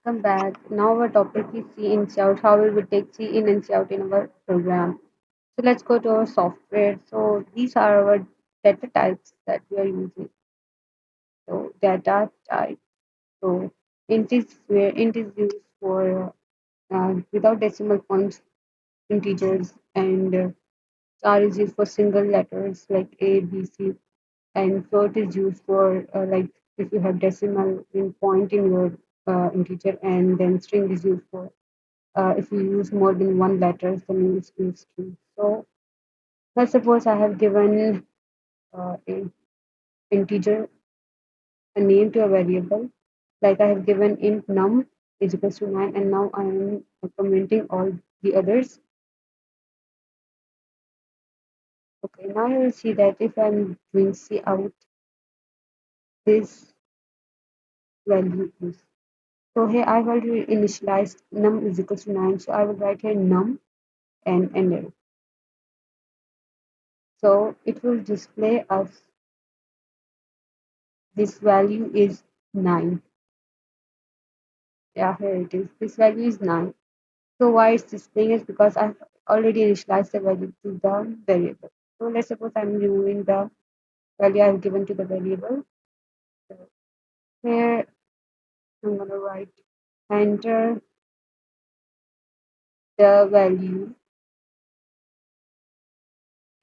welcome back. Now our topic is C in C out. How we will take C in and C out in our program. So let's go to our software. So these are our data types that we are using. So data type. So int is used for without decimal points integers, and star is used for single letters like A, B, C, and float is used for like if you have decimal in point in your integer, and then string is used for if you use more than one letters, then you use string. So let's suppose I have given a integer a name to a variable, like I have given int num is equals to 9, and now I am commenting all the others. Okay, now you will see that if I'm doing C out, this value is. So here I've already initialized num is equals to 9, so I will write here num and enter. So it will display us this value is 9. Yeah, here it is. This value is 9. So why it's displaying is because I've already initialized the value to the variable. So let's suppose I'm removing the value I've given to the variable. So here I'm going to write enter the value,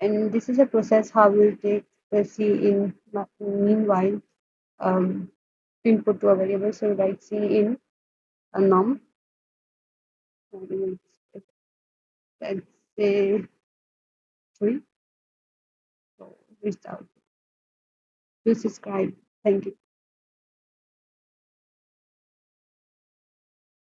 and this is a process how we'll take the C in meanwhile um, input to a variable. So write C in a num, and let's say 3. So restart. Please subscribe. Thank you.